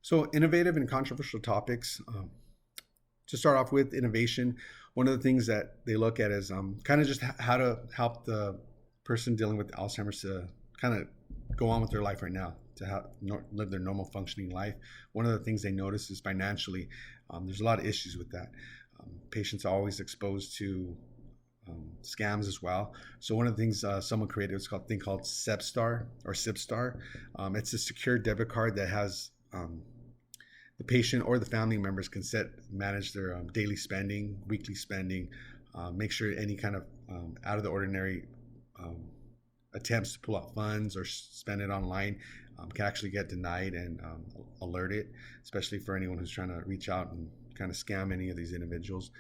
So innovative and controversial topics. To start off with innovation, one of the things that they look at is kind of just how to help the person dealing with Alzheimer's to kind of go on with their life right now, to live their normal functioning life. One of the things they notice is financially, there's a lot of issues with that. Patients are always exposed to scams as well. So one of the things someone created was called thing called SEPSTAR or SIPSTAR. It's a secure debit card that has the patient or the family members can manage their daily spending, weekly spending, make sure any kind of out of the ordinary attempts to pull out funds or spend it online can actually get denied and alert it, especially for anyone who's trying to reach out and kind of scam any of these individuals.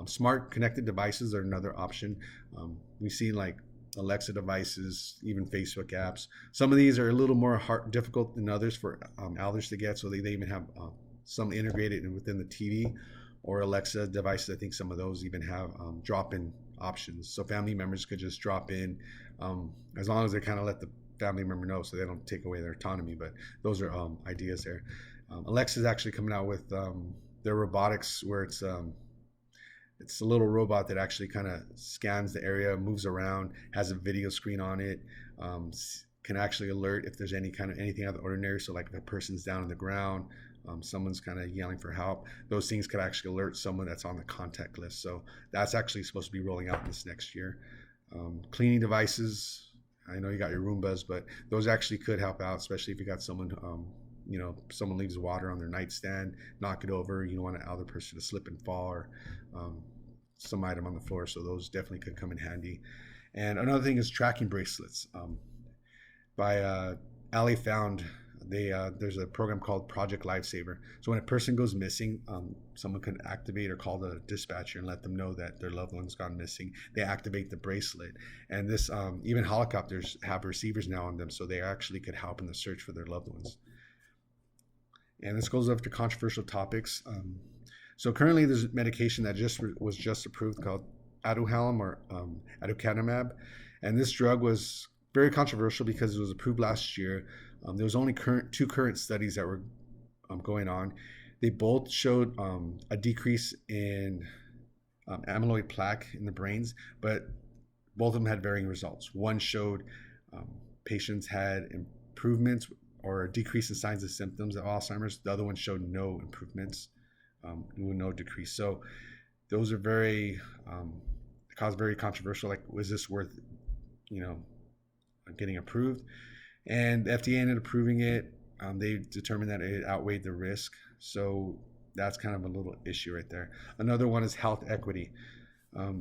Smart connected devices are another option. We see like Alexa devices, even Facebook apps. Some of these are a little more difficult than others for elders to get, so they even have some integrated within the TV or Alexa devices. I think some of those even have drop-in options, so family members could just drop in as long as they kind of let the family member know so they don't take away their autonomy. But those are ideas there. Alexa is actually coming out with their robotics, where it's a little robot that actually kind of scans the area, moves around, has a video screen on it, can actually alert if there's anything out of the ordinary. So like if a person's down on the ground, someone's kind of yelling for help, those things could actually alert someone that's on the contact list. So that's actually supposed to be rolling out this next year. Cleaning devices, I know you got your Roombas, but those actually could help out, especially if you got someone, someone leaves water on their nightstand, knock it over, you don't want the other person to slip and fall, or some item on the floor. So those definitely could come in handy. And another thing is tracking bracelets. By Ali Found, there's a program called Project Lifesaver. So when a person goes missing, someone can activate or call the dispatcher and let them know that their loved one's gone missing. They activate the bracelet, and this even helicopters have receivers now on them, so they actually could help in the search for their loved ones. And this goes up to controversial topics. So currently there's medication that was just approved called Aduhelm or aducanumab, and this drug was very controversial because it was approved last year. There was only two current studies that were going on. They both showed a decrease in amyloid plaque in the brains, but both of them had varying results. One showed patients had improvements or a decrease in signs and symptoms of Alzheimer's. The other one showed no improvements, no decrease. So those are very controversial. Like, was this worth, getting approved? And the FDA ended up approving it. They determined that it outweighed the risk. So that's kind of a little issue right there. Another one is health equity. A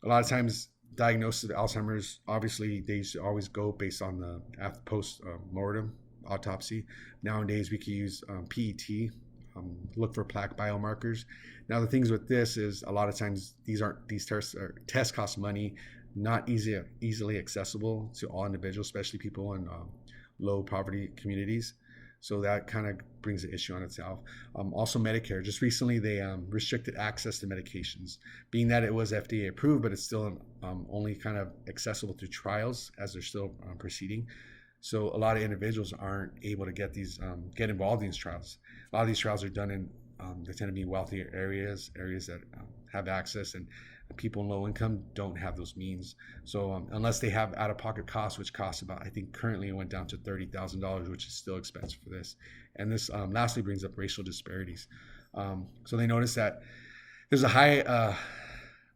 lot of times diagnosis of Alzheimer's, obviously they used to always go based on the post-mortem autopsy. Nowadays we can use PET, look for plaque biomarkers. Now the things with this is a lot of times these tests cost money, not easily accessible to all individuals, especially people in low poverty communities. So that kind of brings the issue on itself. Also Medicare, just recently they restricted access to medications, being that it was FDA approved, but it's still only kind of accessible through trials as they're still proceeding. So a lot of individuals aren't able to get involved in these trials. A lot of these trials are done in, they tend to be wealthier areas that have access, and people in low income don't have those means. So unless they have out-of-pocket costs, which costs about, I think currently it went down to $30,000, which is still expensive for this. And this lastly brings up racial disparities. So they notice that there's a high,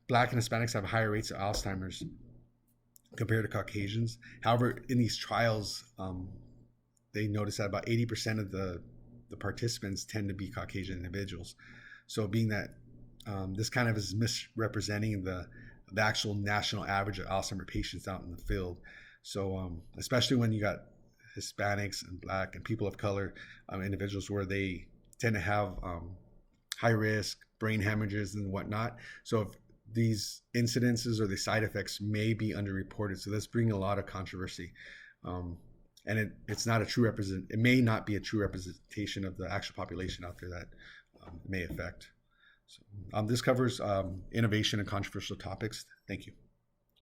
Black and Hispanics have higher rates of Alzheimer's compared to Caucasians. However, in these trials, they noticed that about 80% of the participants tend to be Caucasian individuals. So being that this kind of is misrepresenting the actual national average of Alzheimer's patients out in the field. So especially when you got Hispanics and Black and people of color individuals, where they tend to have high risk brain hemorrhages and whatnot. So if these incidences or the side effects may be underreported, so that's bringing a lot of controversy. And it's not a true it may not be a true representation of the actual population out there that it may affect. So this covers innovation and controversial topics. Thank you.